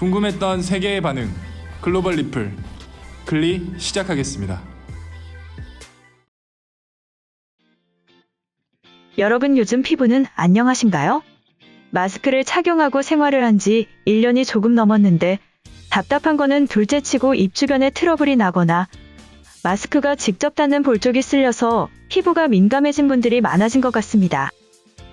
궁금했던 세계의 반응, 글로벌 리플, 글리 시작하겠습니다. 여러분 요즘 피부는 안녕하신가요? 마스크를 착용하고 생활을 한 지 1년이 조금 넘었는데 답답한 거는 둘째치고 입 주변에 트러블이 나거나 마스크가 직접 닿는 볼 쪽이 쓸려서 피부가 민감해진 분들이 많아진 것 같습니다.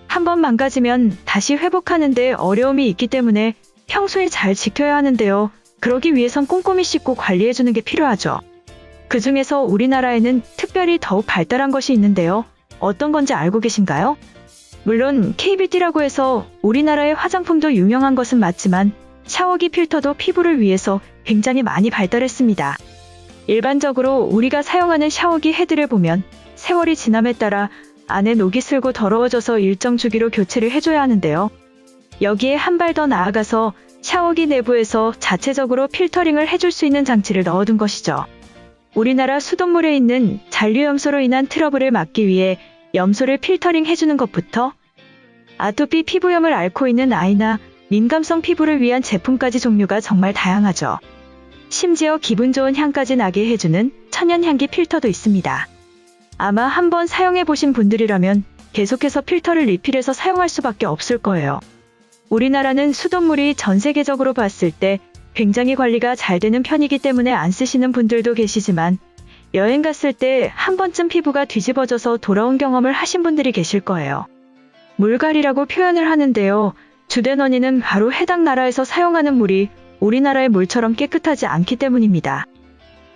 한번 망가지면 다시 회복하는데 어려움이 있기 때문에 평소에 잘 지켜야 하는데요. 그러기 위해선 꼼꼼히 씻고 관리해주는 게 필요하죠. 그 중에서 우리나라에는 특별히 더욱 발달한 것이 있는데요. 어떤 건지 알고 계신가요? 물론 KBT라고 해서 우리나라의 화장품도 유명한 것은 맞지만 샤워기 필터도 피부를 위해서 굉장히 많이 발달했습니다. 일반적으로 우리가 사용하는 샤워기 헤드를 보면 세월이 지남에 따라 안에 녹이 슬고 더러워져서 일정 주기로 교체를 해줘야 하는데요. 여기에 한 발 더 나아가서 샤워기 내부에서 자체적으로 필터링을 해줄 수 있는 장치를 넣어둔 것이죠. 우리나라 수돗물에 있는 잔류염소로 인한 트러블을 막기 위해 염소를 필터링 해주는 것부터 아토피 피부염을 앓고 있는 아이나 민감성 피부를 위한 제품까지 종류가 정말 다양하죠. 심지어 기분 좋은 향까지 나게 해주는 천연향기 필터도 있습니다. 아마 한번 사용해보신 분들이라면 계속해서 필터를 리필해서 사용할 수밖에 없을 거예요. 우리나라는 수돗물이 전 세계적으로 봤을 때 굉장히 관리가 잘 되는 편이기 때문에 안 쓰시는 분들도 계시지만 여행 갔을 때 한 번쯤 피부가 뒤집어져서 돌아온 경험을 하신 분들이 계실 거예요. 물갈이라고 표현을 하는데요. 주된 원인은 바로 해당 나라에서 사용하는 물이 우리나라의 물처럼 깨끗하지 않기 때문입니다.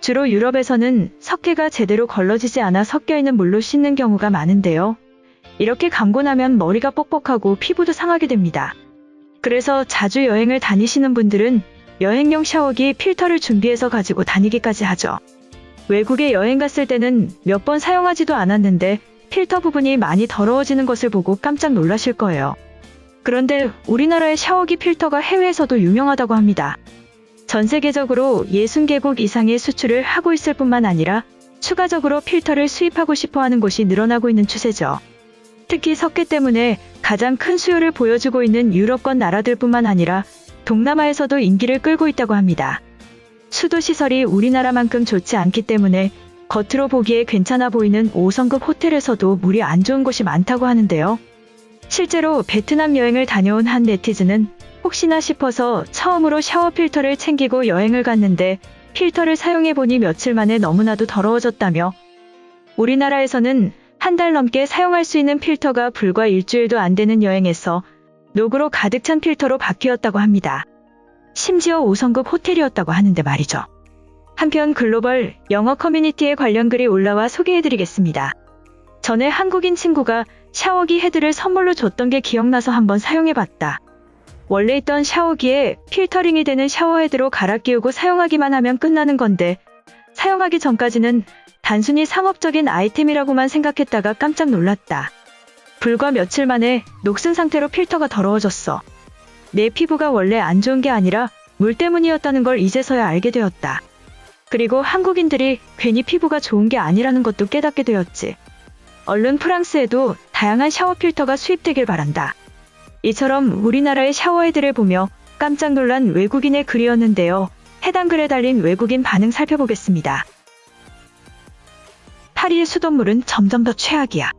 주로 유럽에서는 석회가 제대로 걸러지지 않아 섞여있는 물로 씻는 경우가 많은데요. 이렇게 감고 나면 머리가 뻑뻑하고 피부도 상하게 됩니다. 그래서 자주 여행을 다니시는 분들은 여행용 샤워기 필터를 준비해서 가지고 다니기까지 하죠. 외국에 여행 갔을 때는 몇 번 사용하지도 않았는데 필터 부분이 많이 더러워지는 것을 보고 깜짝 놀라실 거예요. 그런데 우리나라의 샤워기 필터가 해외에서도 유명하다고 합니다. 전 세계적으로 60개국 이상의 수출을 하고 있을 뿐만 아니라 추가적으로 필터를 수입하고 싶어하는 곳이 늘어나고 있는 추세죠. 특히 석회 때문에 가장 큰 수요를 보여주고 있는 유럽권 나라들뿐만 아니라 동남아에서도 인기를 끌고 있다고 합니다. 수도시설이 우리나라만큼 좋지 않기 때문에 겉으로 보기에 괜찮아 보이는 5성급 호텔에서도 물이 안 좋은 곳이 많다고 하는데요. 실제로 베트남 여행을 다녀온 한 네티즌은 혹시나 싶어서 처음으로 샤워 필터를 챙기고 여행을 갔는데 필터를 사용해보니 며칠 만에 너무나도 더러워졌다며 우리나라에서는 한 달 넘게 사용할 수 있는 필터가 불과 일주일도 안 되는 여행에서 녹으로 가득 찬 필터로 바뀌었다고 합니다. 심지어 5성급 호텔이었다고 하는데 말이죠. 한편 글로벌 영어 커뮤니티에 관련 글이 올라와 소개해드리겠습니다. 전에 한국인 친구가 샤워기 헤드를 선물로 줬던 게 기억나서 한번 사용해봤다. 원래 있던 샤워기에 필터링이 되는 샤워헤드로 갈아 끼우고 사용하기만 하면 끝나는 건데 사용하기 전까지는 단순히 상업적인 아이템이라고만 생각했다가 깜짝 놀랐다. 불과 며칠 만에 녹슨 상태로 필터가 더러워졌어. 내 피부가 원래 안 좋은 게 아니라 물 때문이었다는 걸 이제서야 알게 되었다. 그리고 한국인들이 괜히 피부가 좋은 게 아니라는 것도 깨닫게 되었지. 얼른 프랑스에도 다양한 샤워 필터가 수입되길 바란다. 이처럼 우리나라의 샤워헤드를 보며 깜짝 놀란 외국인의 글이었는데요. 해당 글에 달린 외국인 반응 살펴보겠습니다. 파리의 수돗물은 점점 더 최악이야.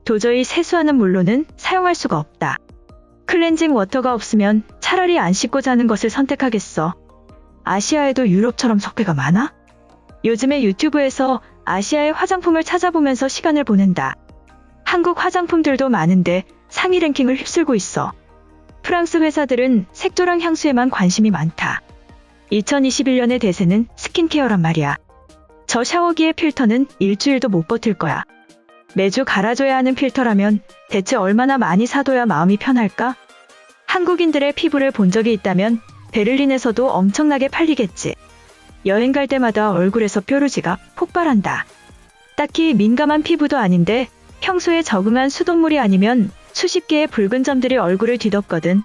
도저히 세수하는 물로는 사용할 수가 없다. 클렌징 워터가 없으면 차라리 안 씻고 자는 것을 선택하겠어. 아시아에도 유럽처럼 석회가 많아? 요즘에 유튜브에서 아시아의 화장품을 찾아보면서 시간을 보낸다. 한국 화장품들도 많은데 상위 랭킹을 휩쓸고 있어. 프랑스 회사들은 색조랑 향수에만 관심이 많다. 2021년의 대세는 스킨케어란 말이야. 저 샤워기의 필터는 일주일도 못 버틸 거야. 매주 갈아줘야 하는 필터라면 대체 얼마나 많이 사둬야 마음이 편할까? 한국인들의 피부를 본 적이 있다면 베를린에서도 엄청나게 팔리겠지. 여행 갈 때마다 얼굴에서 뾰루지가 폭발한다. 딱히 민감한 피부도 아닌데 평소에 적응한 수돗물이 아니면 수십 개의 붉은 점들이 얼굴을 뒤덮거든.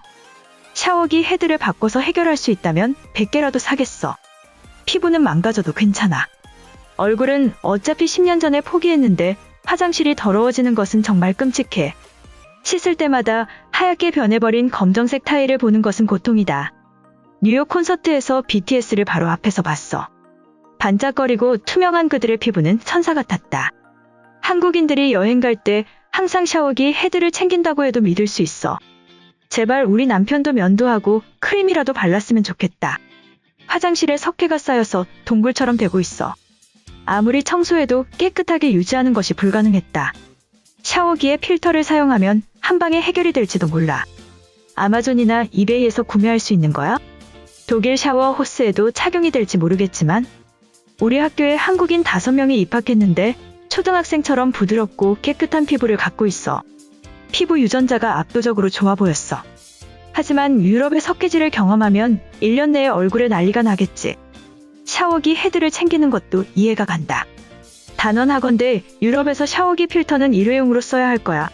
샤워기 헤드를 바꿔서 해결할 수 있다면 100개라도 사겠어. 피부는 망가져도 괜찮아. 얼굴은 어차피 10년 전에 포기했는데 화장실이 더러워지는 것은 정말 끔찍해. 씻을 때마다 하얗게 변해버린 검정색 타일을 보는 것은 고통이다. 뉴욕 콘서트에서 BTS를 바로 앞에서 봤어. 반짝거리고 투명한 그들의 피부는 천사 같았다. 한국인들이 여행 갈 때 항상 샤워기 헤드를 챙긴다고 해도 믿을 수 있어. 제발 우리 남편도 면도하고 크림이라도 발랐으면 좋겠다. 화장실에 석회가 쌓여서 동굴처럼 되고 있어. 아무리 청소해도 깨끗하게 유지하는 것이 불가능했다. 샤워기에 필터를 사용하면 한 방에 해결이 될지도 몰라. 아마존이나 이베이에서 구매할 수 있는 거야? 독일 샤워 호스에도 착용이 될지 모르겠지만 우리 학교에 한국인 5명이 입학했는데 초등학생처럼 부드럽고 깨끗한 피부를 갖고 있어. 피부 유전자가 압도적으로 좋아 보였어. 하지만 유럽의 석회질을 경험하면 1년 내에 얼굴에 난리가 나겠지. 샤워기 헤드를 챙기는 것도 이해가 간다. 단언하건대 유럽에서 샤워기 필터는 일회용으로 써야 할 거야.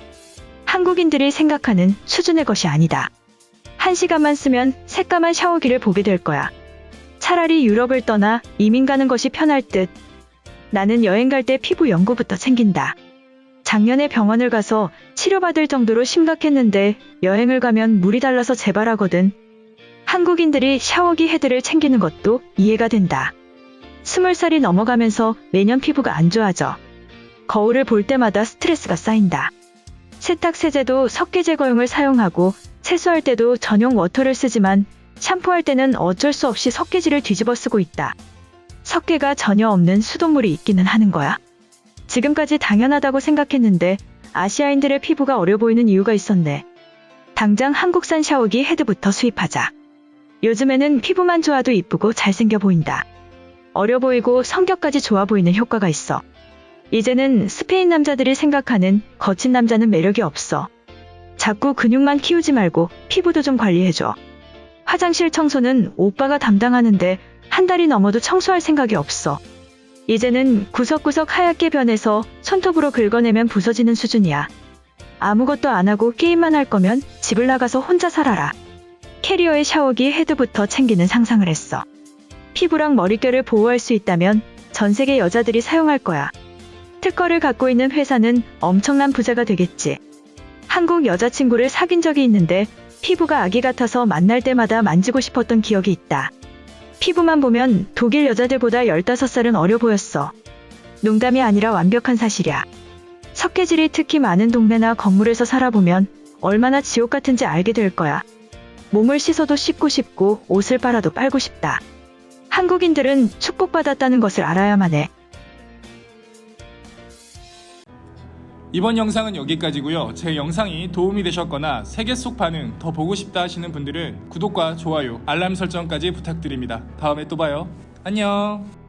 한국인들이 생각하는 수준의 것이 아니다. 1시간만 쓰면 새까만 샤워기를 보게 될 거야. 차라리 유럽을 떠나 이민 가는 것이 편할 듯. 나는 여행 갈 때 피부 연고부터 챙긴다. 작년에 병원을 가서 치료받을 정도로 심각했는데 여행을 가면 물이 달라서 재발하거든. 한국인들이 샤워기 헤드를 챙기는 것도 이해가 된다. 20살이 넘어가면서 매년 피부가 안 좋아져. 거울을 볼 때마다 스트레스가 쌓인다. 세탁 세제도 석회 제거용을 사용하고 세수할 때도 전용 워터를 쓰지만 샴푸할 때는 어쩔 수 없이 석회질을 뒤집어 쓰고 있다. 석회가 전혀 없는 수돗물이 있기는 하는 거야. 지금까지 당연하다고 생각했는데 아시아인들의 피부가 어려 보이는 이유가 있었네. 당장 한국산 샤워기 헤드부터 수입하자. 요즘에는 피부만 좋아도 이쁘고 잘생겨 보인다. 어려 보이고 성격까지 좋아 보이는 효과가 있어. 이제는 스페인 남자들이 생각하는 거친 남자는 매력이 없어. 자꾸 근육만 키우지 말고 피부도 좀 관리해줘. 화장실 청소는 오빠가 담당하는데 한 달이 넘어도 청소할 생각이 없어. 이제는 구석구석 하얗게 변해서 손톱으로 긁어내면 부서지는 수준이야. 아무것도 안 하고 게임만 할 거면 집을 나가서 혼자 살아라. 캐리어의 샤워기 헤드부터 챙기는 상상을 했어. 피부랑 머릿결을 보호할 수 있다면 전 세계 여자들이 사용할 거야. 특허를 갖고 있는 회사는 엄청난 부자가 되겠지. 한국 여자친구를 사귄 적이 있는데 피부가 아기 같아서 만날 때마다 만지고 싶었던 기억이 있다. 피부만 보면 독일 여자들보다 15살은 어려 보였어. 농담이 아니라 완벽한 사실이야. 석회질이 특히 많은 동네나 건물에서 살아보면 얼마나 지옥 같은지 알게 될 거야. 몸을 씻어도 씻고 싶고 옷을 빨아도 빨고 싶다. 한국인들은 축복받았다는 것을 알아야만 해. 이번 영상은 여기까지고요. 제 영상이 도움이 되셨거나 세계 속 반응 더 보고 싶다 하시는 분들은 구독과 좋아요, 알람 설정까지 부탁드립니다. 다음에 또 봐요. 안녕.